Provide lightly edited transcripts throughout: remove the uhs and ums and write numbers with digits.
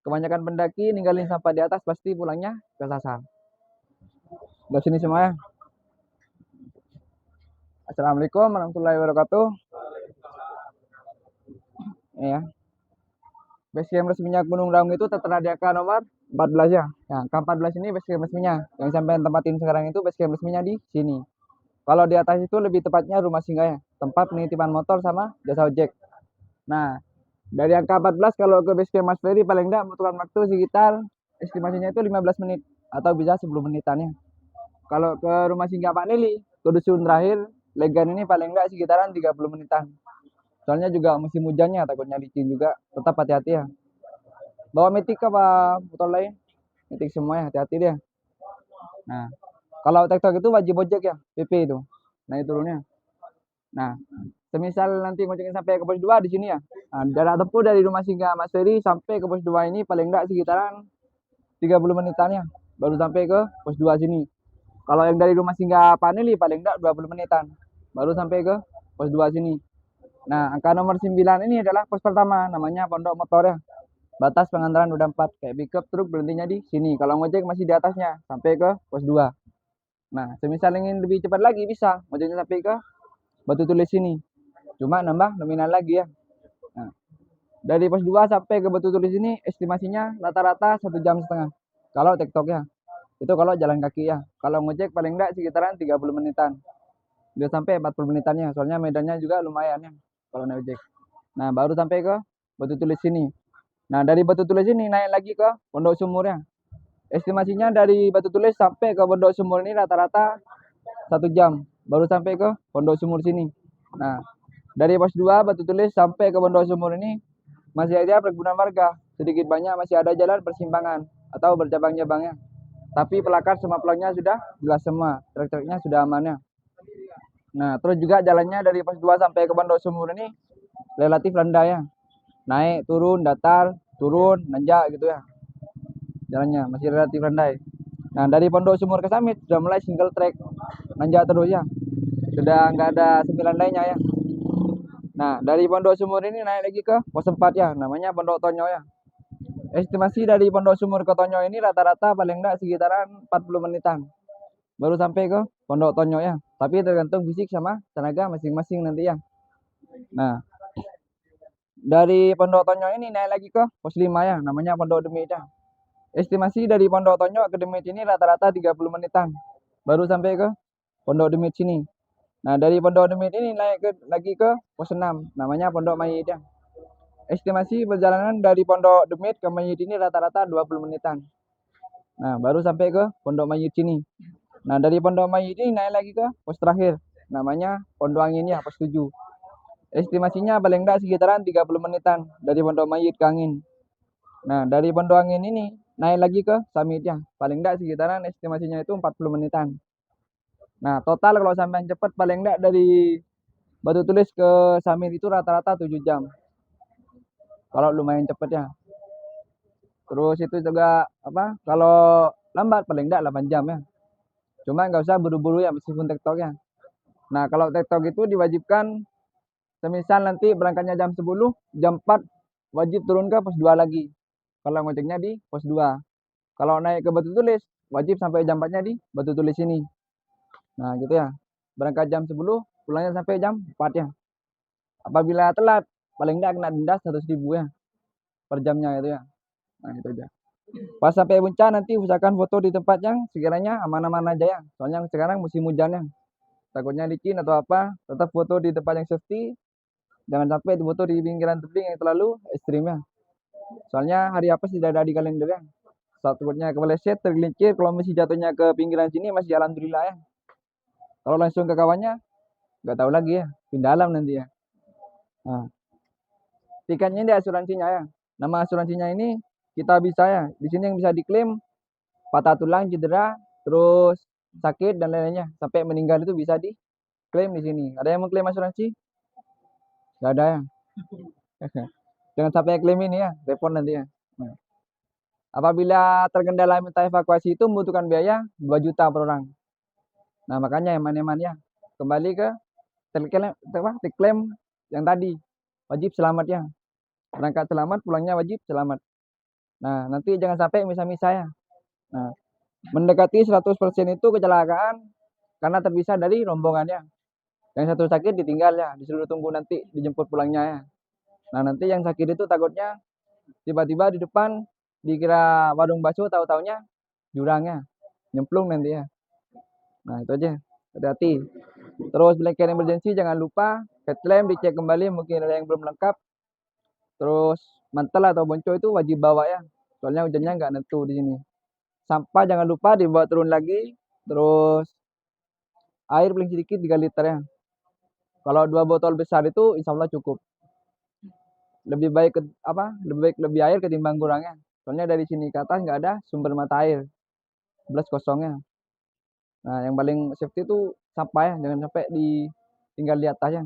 Kebanyakan pendaki ninggalin sampah di atas pasti pulangnya kesasar. Dari sini semua ya. Assalamualaikum warahmatullahi wabarakatuh. Ya, basecamp resminya Gunung Raung itu tertera di angka nomor 14 ya. Nah, angka 14 ini basecamp resminya. Yang sampai tempatin sekarang itu basecamp resminya di sini. Kalau di atas itu lebih tepatnya rumah singgah ya, tempat penitipan motor sama jasa ojek. Nah, dari angka 14 kalau ke basecamp Mas Ferry paling enggak membutuhkan waktu sekitar estimasinya itu 15 menit atau bisa 10 menitannya. Kalau ke rumah singgah Pak Nili, ke dusun terakhir, Legan ini paling enggak sekitaran 30 menitan. Soalnya juga musim hujannya, takutnya licin juga. Tetap hati-hati ya. Bawa metik apa motor lain? Metik semua ya, hati-hati dia. Nah, kalau TikTok itu wajib ojek ya, PP itu. Nah, itu turunnya. Nah, semisal nanti ngojeknya sampai ke pos 2 di sini ya. Nah, jarak tempuh dari rumah singgah Mas Ferry sampai ke pos 2 ini paling enggak sekitaran 30 menitannya. Baru sampai ke pos 2 sini. Kalau yang dari rumah singgah Paneli paling enggak 20 menitan. Baru sampai ke pos 2 sini. Nah, angka nomor 9 ini adalah pos pertama, namanya Pondok Motor ya. Batas pengantaran udah 4, kayak pickup truk berhentinya di sini. Kalau ngojek masih di atasnya, sampai ke pos 2. Nah, semisal ingin lebih cepat lagi bisa, ngojeknya sampai ke Batu Tulis sini. Cuma nambah nominal lagi ya. Nah, dari pos 2 sampai ke Batu Tulis ini estimasinya rata-rata 1,5 jam. Kalau TikTok ya. Itu kalau jalan kaki ya. Kalau ngojek paling enggak sekitaran 30 menitan. Dia sampai 40 menitannya. Soalnya medannya juga lumayan ya. Kalau naik ojek. Nah, baru sampai ke Batu Tulis sini. Nah, dari Batu Tulis ini naik lagi ke Pondok Sumur ya. Estimasinya dari Batu Tulis sampai ke Pondok Sumur ini rata-rata 1 jam. Baru sampai ke Pondok Sumur sini. Nah, dari pos 2 Batu Tulis sampai ke Pondok Sumur ini masih ada perkebunan warga. Sedikit banyak masih ada jalan persimpangan atau bercabang-cabangnya. Tapi pelakat semua pelangnya sudah jelas semua. Trek-treknya sudah amannya. Nah, terus juga jalannya dari pos 2 sampai ke Pondok Sumur ini relatif rendah ya. Naik, turun, datar, turun, nanjak gitu ya. Jalannya masih relatif rendah. Nah, dari Pondok Sumur ke Samit sudah mulai single track. Nanjak terus ya. Sudah nggak ada 9 lainnya ya. Nah, dari Pondok Sumur ini naik lagi ke pos 4 ya, namanya Pondok Tonyo ya. Estimasi dari Pondok Sumur ke Tonyo ini rata-rata paling enggak sekitaran 40 menitan. Baru sampai ke Pondok Tonyo ya. Tapi tergantung fisik sama tenaga masing-masing nanti ya. Nah, dari Pondok Tonyo ini naik lagi ke pos 5 ya, namanya Pondok Demit ya. Estimasi dari Pondok Tonyo ke Demit ini rata-rata 30 menitan. Baru sampai ke Pondok Demit sini. Nah, dari Pondok Demit ini naik lagi ke pos 6, namanya Pondok Mayit ya. Estimasi perjalanan dari Pondok Demit ke Mayit ini rata-rata 20 menitan. Nah, baru sampai ke Pondok Mayit sini. Nah, dari Pondok Mayit ini naik lagi ke pos terakhir, namanya Pondok Angin ya, pos 7. Estimasinya paling enggak sekitaran 30 menitan dari Pondok Mayit ke Angin. Nah, dari Pondok Angin ini naik lagi ke Samit ya, paling enggak sekitaran estimasinya itu 40 menitan. Nah, total kalau sampai cepat paling enggak dari Batu Tulis ke Samit itu rata-rata 7 jam. Kalau lumayan cepet ya. Terus itu juga apa? Kalau lambat paling enggak 8 jam ya. Cuma nggak usah buru-buru ya meskipun TikTok ya. Nah, kalau TikTok itu diwajibkan semisal nanti berangkatnya jam 10, jam 4 wajib turun ke pos 2 lagi. Kalau ngojeknya di pos 2. Kalau naik ke Batu Tulis wajib sampai jam 4-nya di Batu Tulis ini. Nah, gitu ya. Berangkat jam 10, pulangnya sampai jam 4 ya. Apabila telat, paling enggak kena denda 100.000 ya per jamnya itu ya. Nah, itu aja. Pas sampai puncak nanti usahakan foto di tempat yang sekiranya aman-aman aja ya. Soalnya sekarang musim hujan ya. Takutnya licin atau apa, tetap foto di tempat yang safety. Jangan sampai foto di pinggiran tebing yang terlalu ekstrim ya. Soalnya hari apa tidak ada di kalender ya. Saat takutnya kepeleset, tergelincir, kalau masih jatuhnya ke pinggiran sini masih alhamdulillah ya. Kalau langsung ke kawannya, nggak tahu lagi ya. Pindah alam nanti ya. Nah, tiketnya ini asuransinya ya. Nama asuransinya ini kita bisa ya. Di sini yang bisa diklaim patah tulang, cedera, terus sakit dan lain-lainnya sampai meninggal itu bisa diklaim di sini. Ada yang mau klaim asuransi? Gak ada ya. Jangan sampai klaim ini ya, repot nanti ya. Nah, apabila terkendala minta evakuasi itu membutuhkan biaya 2 juta per orang. Nah, makanya eman-eman ya. Kembali ke klaim yang tadi. Wajib selamat ya. Berangkat selamat, pulangnya wajib selamat. Nah, nanti jangan sampai misah-misah ya. Nah, mendekati 100% itu kecelakaan karena terpisah dari rombongannya. Yang satu sakit ditinggal ya, disuruh tunggu nanti dijemput pulangnya ya. Nah, nanti yang sakit itu takutnya tiba-tiba di depan dikira warung bakso, tahu-taunya jurangnya nyemplung nanti ya. Nah, itu aja. Hati-hati. Terus blanket emergency jangan lupa, headlamp dicek kembali mungkin ada yang belum lengkap. Terus mantel atau bonco itu wajib bawa ya. Soalnya hujannya nggak nentu di sini. Sampah jangan lupa dibawa turun lagi. Terus air paling sedikit 3 liter ya. Kalau 2 botol besar itu insya Allah cukup. Lebih baik lebih air ketimbang kurangnya. Soalnya dari sini ke atas nggak ada sumber mata air. Belas kosongnya. Nah, yang paling safety itu sampah ya, jangan sampai ditinggal di atas ya.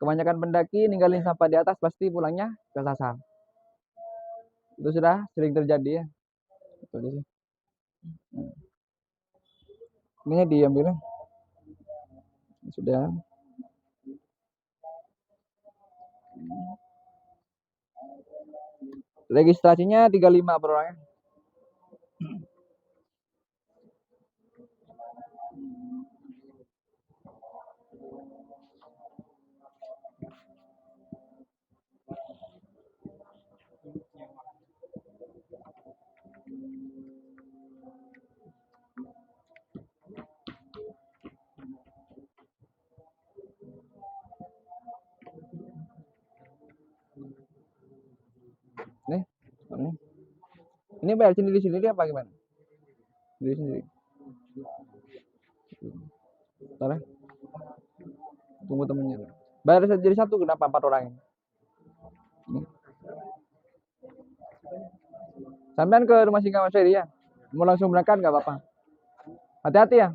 Kebanyakan pendaki ninggalin sampah di atas pasti pulangnya kesasar. Itu sudah sering terjadi ya. Itu aja sih. Ini diambil ya. Sudah. Registrasinya 35 per orang ya. Nih, ini. Ini bayar sendiri-sendiri apa gimana? Sendiri-sendiri. Bentar ya. Tunggu temennya. Bayar jadi satu kenapa 4 orang ini? Sampean ke rumah singgah Mas Ferry ya? Mau langsung berangkat nggak apa-apa. Hati-hati ya.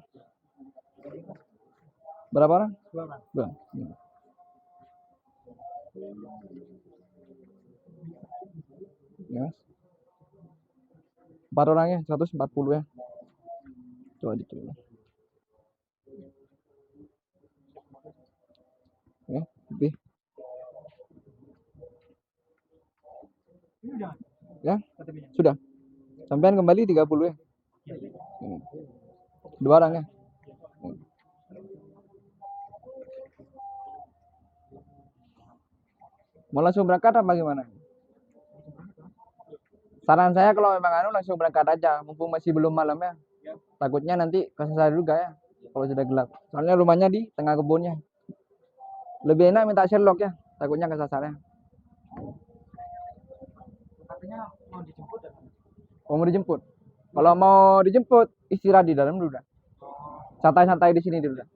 Berapa orang? 2. Ya, Mas. 4 orangnya 140 ya. Coba dicoba. Ya, lebih. Ya, sudah. Sampean kembali 30 ya. 2 orang ya. Mau langsung berangkat apa gimana? Saran saya kalau memang langsung berangkat aja, mumpung masih belum malam ya. Takutnya nanti kesasar juga ya, kalau sudah gelap. Soalnya rumahnya di tengah kebunnya. Lebih enak minta Sherlock ya, takutnya kesasar ya. Mau dijemput? Kalau mau dijemput, istirahat di dalam dulu dah. Santai-santai di sini dulu dah.